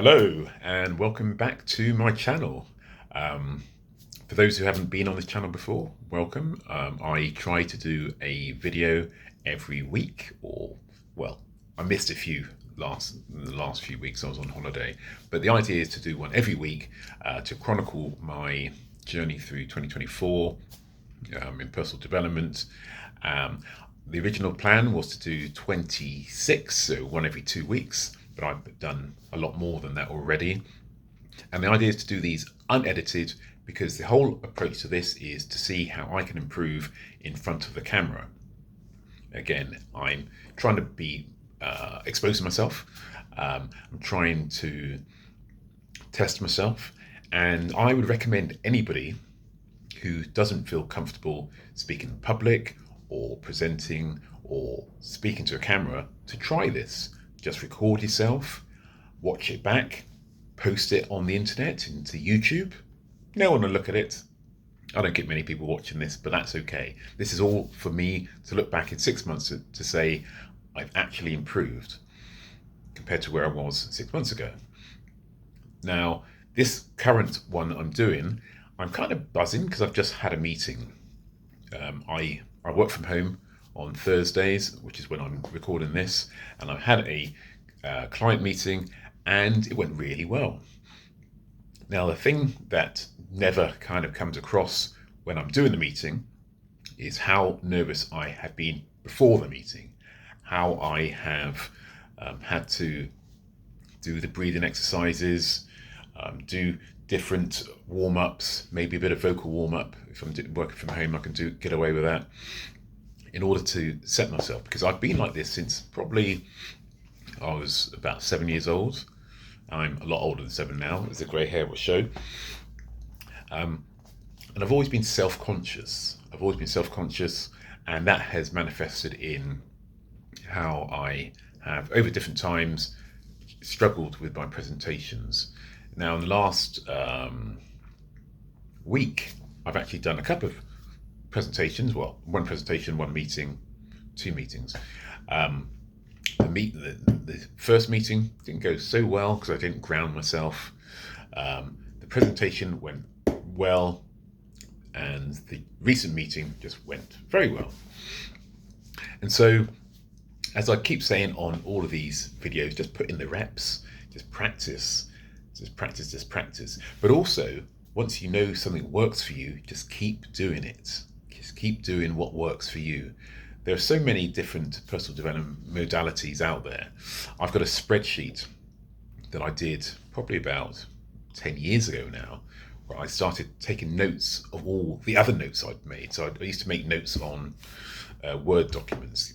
Hello and welcome back to my channel. Um, for those who haven't been on this channel before, welcome. I try to do a video every week, or well, I missed a few the last few weeks. I was on holiday, but the idea is to do one every week to chronicle my journey through 2024 in personal development. Um, the original plan was to do 26, so one every 2 weeks, but I've done a lot more than that already. And the idea is to do these unedited because the whole approach to this is to see how I can improve in front of the camera. Again, I'm trying to be exposing myself. I'm trying to test myself, and I would recommend anybody who doesn't feel comfortable speaking in public or presenting or speaking to a camera to try this. Just record yourself, watch it back, post it on the internet into YouTube. No one will look at it. I don't get many people watching this, but that's okay. This is all for me to look back in 6 months to say I've actually improved compared to where I was 6 months ago. Now, this current one I'm doing, I'm kind of buzzing because I've just had a meeting. I work from home on Thursdays, which is when I'm recording this, and I had a client meeting and it went really well. Now, the thing that never kind of comes across when I'm doing the meeting is how nervous I had been before the meeting, how I have had to do the breathing exercises, do different warm-ups, maybe a bit of vocal warm-up. If I'm working from home, I can get away with that in order to set myself, because I've been like this since probably I was about 7 years old. I'm a lot older than 7 now, as the grey hair will show. And I've always been self-conscious. And that has manifested in how I have, over different times, struggled with my presentations. Now, in the last week, I've actually done a couple of presentations. Well, one presentation, one meeting, two meetings. The first meeting didn't go so well because I didn't ground myself. The presentation went well, and the recent meeting just went very well. And so, as I keep saying on all of these videos, just put in the reps, just practice. But also, once you know something works for you, just keep doing it. Just keep doing what works for you. There are so many different personal development modalities out there. I've got a spreadsheet that I did probably about 10 years ago now, where I started taking notes of all the other notes I'd made. So I used to make notes on Word documents.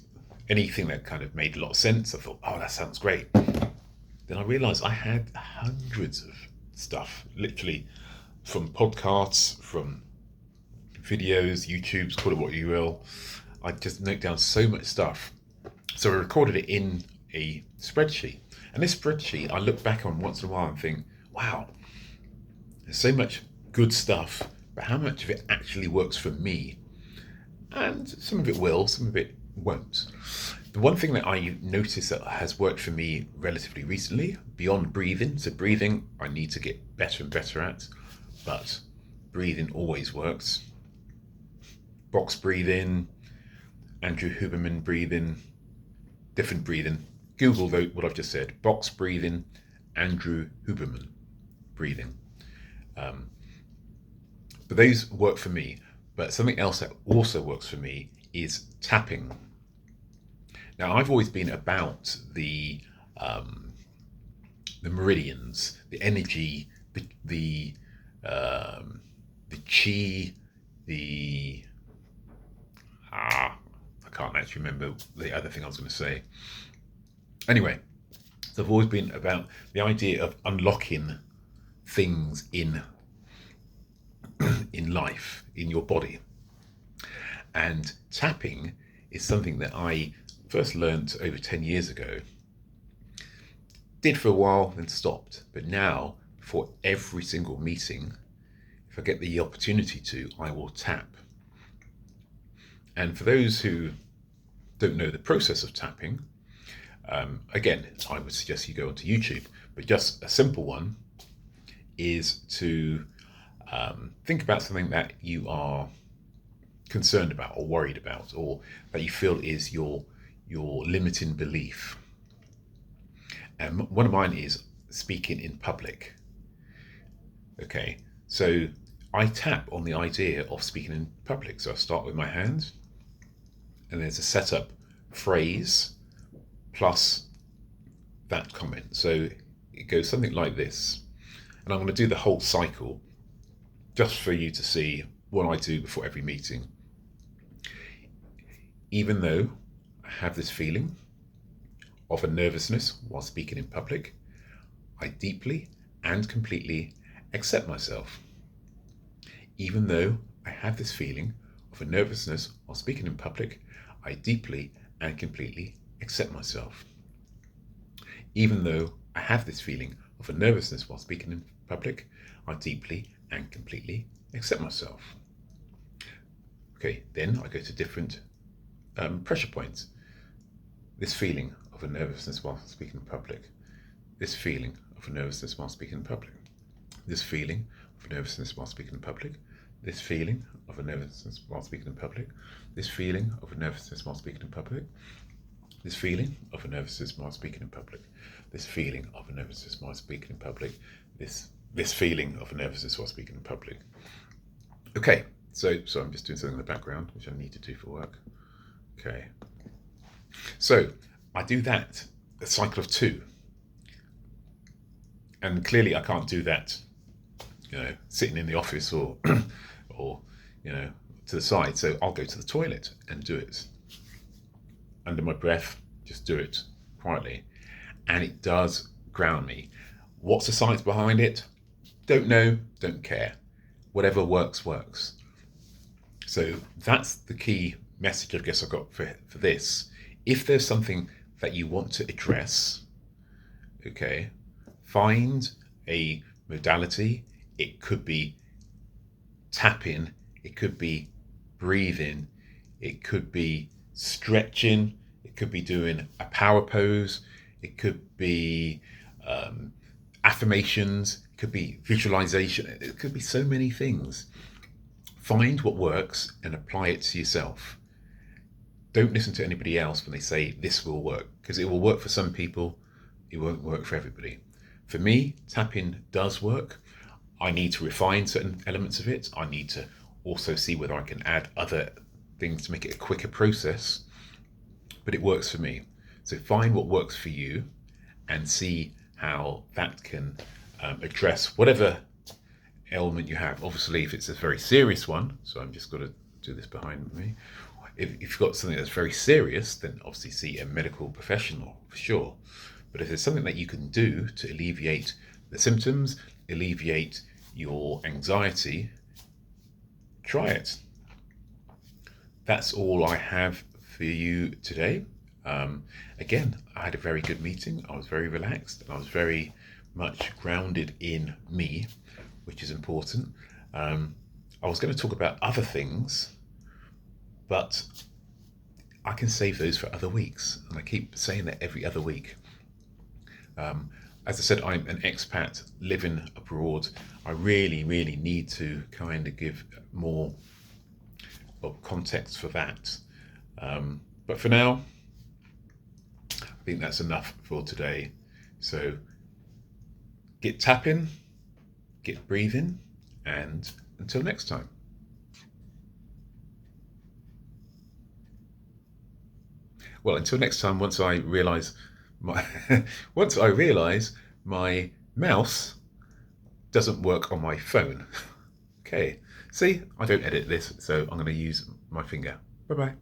Anything that kind of made a lot of sense, I thought, oh, that sounds great. Then I realized I had hundreds of stuff, literally from podcasts, from videos, YouTube's, call it what you will. I just note down so much stuff. So I recorded it in a spreadsheet. And this spreadsheet, I look back on once in a while and think, wow, there's so much good stuff, but how much of it actually works for me? And some of it will, some of it won't. The one thing that I noticed that has worked for me relatively recently, beyond breathing, so breathing I need to get better and better at, but breathing always works. Box breathing, Andrew Huberman breathing, different breathing. Google what I've just said, box breathing, Andrew Huberman breathing. But those work for me. But something else that also works for me is tapping. Now, I've always been about the meridians, the energy, the chi, I can't actually remember the other thing I was going to say. Anyway, so I've always been about the idea of unlocking things in life, in your body. And tapping is something that I first learned over 10 years ago. Did for a while, then stopped. But now, for every single meeting, if I get the opportunity to, I will tap. And for those who don't know the process of tapping, Again, I would suggest you go onto YouTube, but just a simple one is to think about something that you are concerned about or worried about, or that you feel is your limiting belief. And one of mine is speaking in public. Okay, so I tap on the idea of speaking in public. So I start with my hands, and there's a setup phrase plus that comment. So it goes something like this. And I'm going to do the whole cycle just for you to see what I do before every meeting. Even though I have this feeling of a nervousness while speaking in public, I deeply and completely accept myself. Even though I have this feeling of a nervousness while speaking in public, I deeply and completely accept myself. Even though I have this feeling of a nervousness while speaking in public, I deeply and completely accept myself. Okay, then I go to different pressure points. This feeling of a nervousness while speaking in public. This feeling of a nervousness while speaking in public. This feeling of a nervousness while speaking in public. This feeling of a nervousness while speaking in public. This feeling of a nervousness while speaking in public. This feeling of a nervousness while speaking in public. This feeling of a nervousness while speaking in public. This feeling of a nervousness while speaking in public. Okay, so I'm just doing something in the background, which I need to do for work. Okay, so I do that, a cycle of 2. And clearly I can't do that, sitting in the office or, or, to the side. So I'll go to the toilet and do it. Under my breath, just do it quietly. And it does ground me. What's the science behind it? Don't know, don't care. Whatever works, works. So that's the key message I guess I've got for this. If there's something that you want to address, okay, find a modality. It could be tapping, it could be breathing, it could be stretching, it could be doing a power pose, it could be affirmations, it could be visualization, it could be so many things. Find what works and apply it to yourself. Don't listen to anybody else when they say this will work, because it will work for some people, it won't work for everybody. For me, tapping does work. I need to refine certain elements of it. I need to also see whether I can add other things to make it a quicker process, but it works for me. So find what works for you and see how that can address whatever ailment you have. Obviously, if it's a very serious one, so I'm just going to do this behind me. If you've got something that's very serious, then obviously see a medical professional for sure. But if there's something that you can do to alleviate the symptoms, alleviate your anxiety, try it. That's all I have for you today. Again, I had a very good meeting. I was very relaxed and I was very much grounded in me, which is important. I was going to talk about other things, but I can save those for other weeks. And I keep saying that every other week. As I said, I'm an expat living abroad. I really, really need to kind of give more of context for that. But for now, I think that's enough for today. So get tapping, get breathing, and until next time. Well, until next time, once I realise my mouse doesn't work on my phone. Okay, see, I don't edit this, so I'm going to use my finger. Bye-bye.